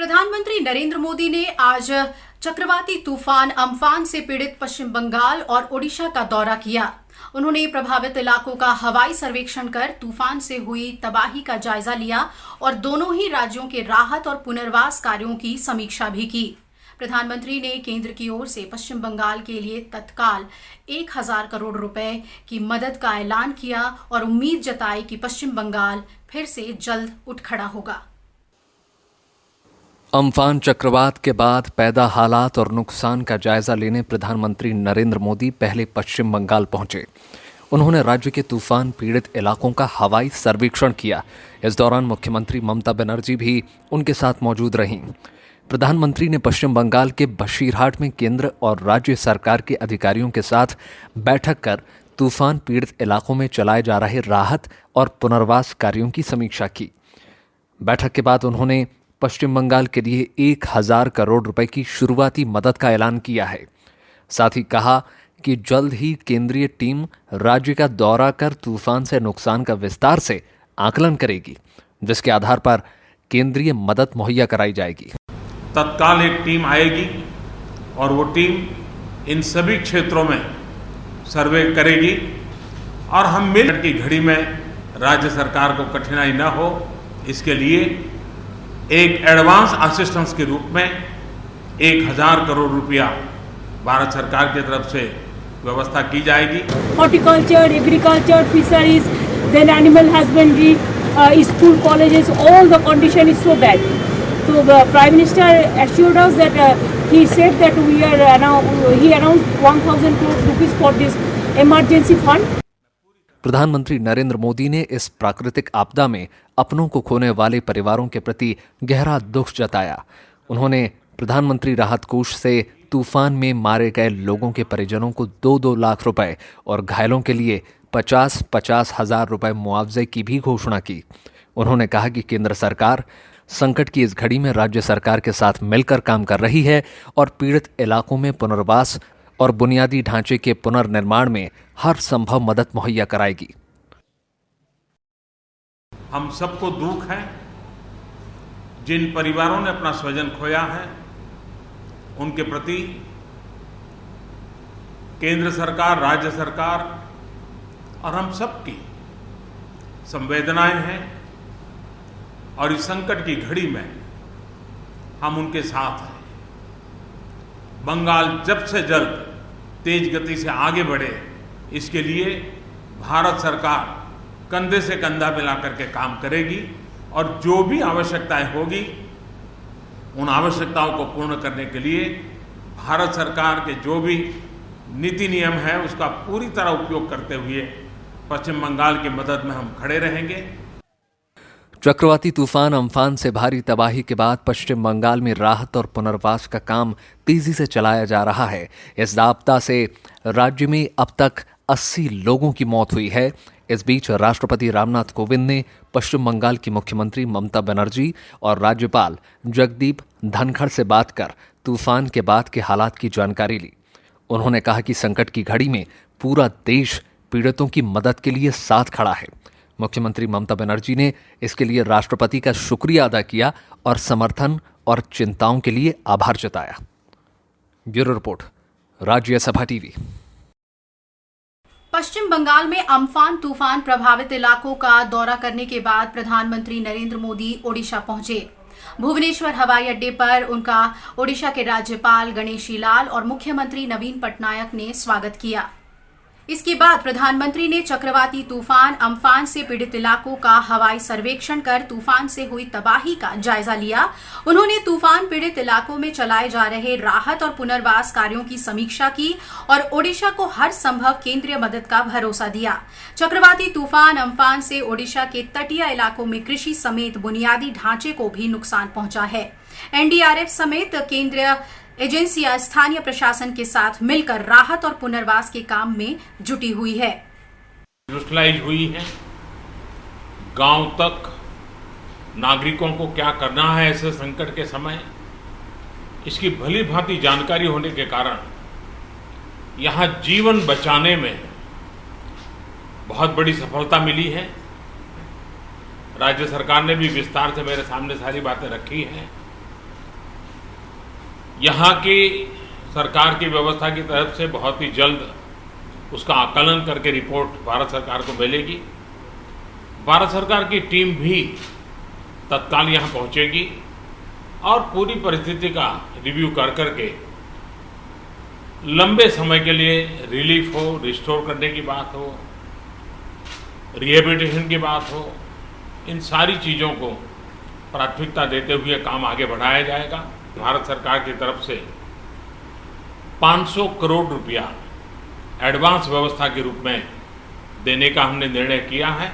प्रधानमंत्री नरेंद्र मोदी ने आज चक्रवाती तूफान अम्फान से पीड़ित पश्चिम बंगाल और ओडिशा का दौरा किया। उन्होंने प्रभावित इलाकों का हवाई सर्वेक्षण कर तूफान से हुई तबाही का जायजा लिया और दोनों ही राज्यों के राहत और पुनर्वास कार्यों की समीक्षा भी की। प्रधानमंत्री ने केंद्र की ओर से पश्चिम बंगाल के लिए तत्काल 1000 करोड़ रुपए की मदद का ऐलान किया और उम्मीद जताई कि पश्चिम बंगाल फिर से जल्द उठ खड़ा होगा। अम्फान चक्रवात के बाद पैदा हालात और नुकसान का जायजा लेने प्रधानमंत्री नरेंद्र मोदी पहले पश्चिम बंगाल पहुंचे। उन्होंने राज्य के तूफान पीड़ित इलाकों का हवाई सर्वेक्षण किया। इस दौरान मुख्यमंत्री ममता बनर्जी भी उनके साथ मौजूद रहीं। प्रधानमंत्री ने पश्चिम बंगाल के बशीरहाट में केंद्र और राज्य सरकार के अधिकारियों के साथ बैठक कर तूफान पीड़ित इलाकों में चलाए जा रहे राहत और पुनर्वास कार्यों की समीक्षा की। बैठक के बाद उन्होंने पश्चिम बंगाल के लिए 1000 करोड़ रुपए की शुरुआती मदद का ऐलान किया है। साथ ही कहा कि जल्द ही केंद्रीय टीम राज्य का दौरा कर तूफान से नुकसान का विस्तार से आकलन करेगी, जिसके आधार पर केंद्रीय मदद मुहैया कराई जाएगी। तत्काल एक टीम आएगी और वो टीम इन सभी क्षेत्रों में सर्वे करेगी और हम मिनट की घड़ी में राज्य सरकार को कठिनाई न हो, इसके लिए एक एडवांस असिस्टेंस के रूप में 1000 करोड़ रुपया भारत सरकार की तरफ से व्यवस्था की जाएगी। Horticulture, agriculture, fisheries, then animal husbandry, school, colleges, all the condition is so bad. So the Prime Minister assured us that he said that he announced 1000 crore rupees for this emergency fund. प्रधानमंत्री नरेंद्र मोदी ने इस प्राकृतिक आपदा में अपनों को खोने वाले परिवारों के प्रति गहरा दुख जताया। उन्होंने प्रधानमंत्री राहत कोष से तूफान में मारे गए लोगों के परिजनों को 2-2 लाख रुपए और घायलों के लिए 50-50 हजार रुपए मुआवजे की भी घोषणा की। उन्होंने कहा कि केंद्र सरकार संकट की इस घड़ी में राज्य सरकार के साथ मिलकर काम कर रही है और पीड़ित इलाकों में पुनर्वास और बुनियादी ढांचे के पुनर्निर्माण में हर संभव मदद मुहैया कराएगी। हम सबको दुख है, जिन परिवारों ने अपना स्वजन खोया है उनके प्रति केंद्र सरकार, राज्य सरकार और हम सबकी संवेदनाएं हैं और इस संकट की घड़ी में हम उनके साथ हैं। बंगाल जल्द से जल्द तेज गति से आगे बढ़े, इसके लिए भारत सरकार कंधे से कंधा मिलाकर के काम करेगी और जो भी आवश्यकताएं होगी उन आवश्यकताओं को पूर्ण करने के लिए भारत सरकार के जो भी नीति नियम है उसका पूरी तरह उपयोग करते हुए पश्चिम बंगाल की मदद में हम खड़े रहेंगे। चक्रवाती तूफान अम्फान से भारी तबाही के बाद पश्चिम बंगाल में राहत और पुनर्वास का काम तेजी से चलाया जा रहा है। इस आपदा से राज्य में अब तक 80 लोगों की मौत हुई है। इस बीच राष्ट्रपति रामनाथ कोविंद ने पश्चिम बंगाल की मुख्यमंत्री ममता बनर्जी और राज्यपाल जगदीप धनखड़ से बात कर तूफान के बाद के हालात की जानकारी ली। उन्होंने कहा कि संकट की घड़ी में पूरा देश पीड़ितों की मदद के लिए साथ खड़ा है। मुख्यमंत्री ममता बनर्जी ने इसके लिए राष्ट्रपति का शुक्रिया अदा किया और समर्थन और चिंताओं के लिए आभार जताया। Bureau report, Rajya Sabha TV. Paschim Bangal में अम्फान तूफान प्रभावित इलाकों का दौरा करने के बाद प्रधानमंत्री नरेंद्र मोदी ओडिशा पहुंचे। भुवनेश्वर हवाई अड्डे पर उनका ओडिशा के राज्यपाल गणेशी लाल और मुख्यमंत्री नवीन पटनायक ने स्वागत किया। इसके बाद प्रधानमंत्री ने चक्रवाती तूफान अम्फान से पीड़ित इलाकों का हवाई सर्वेक्षण कर तूफान से हुई तबाही का जायजा लिया। उन्होंने तूफान पीड़ित इलाकों में चलाए जा रहे राहत और पुनर्वास कार्यों की समीक्षा की और ओडिशा को हर संभव केंद्रीय मदद का भरोसा दिया। चक्रवाती तूफान अम्फान से ओडिशा के तटीय इलाकों में कृषि समेत बुनियादी ढांचे को भी नुकसान पहुंचा है। एनडीआरएफ समेत केंद्रीय एजेंसियां स्थानीय प्रशासन के साथ मिलकर राहत और पुनर्वास के काम में जुटी हुई है। यूटिलाइज हुई है। गांव तक नागरिकों को क्या करना है ऐसे संकट के समय, इसकी भली भांति जानकारी होने के कारण यहां जीवन बचाने में बहुत बड़ी सफलता मिली है। राज्य सरकार ने भी विस्तार से मेरे सामने सारी बातें रखी हैं। यहाँ की सरकार की व्यवस्था की तरफ से बहुत ही जल्द उसका आकलन करके रिपोर्ट भारत सरकार को मिलेगी। भारत सरकार की टीम भी तत्काल यहाँ पहुँचेगी और पूरी परिस्थिति का रिव्यू कर करके लंबे समय के लिए रिलीफ हो, रिस्टोर करने की बात हो, रिहेबिलिटेशन की बात हो, इन सारी चीज़ों को प्राथमिकता देते हुए काम आगे बढ़ाया जाएगा। भारत सरकार की तरफ से 500 करोड़ रुपया एडवांस व्यवस्था के रूप में देने का हमने निर्णय किया है।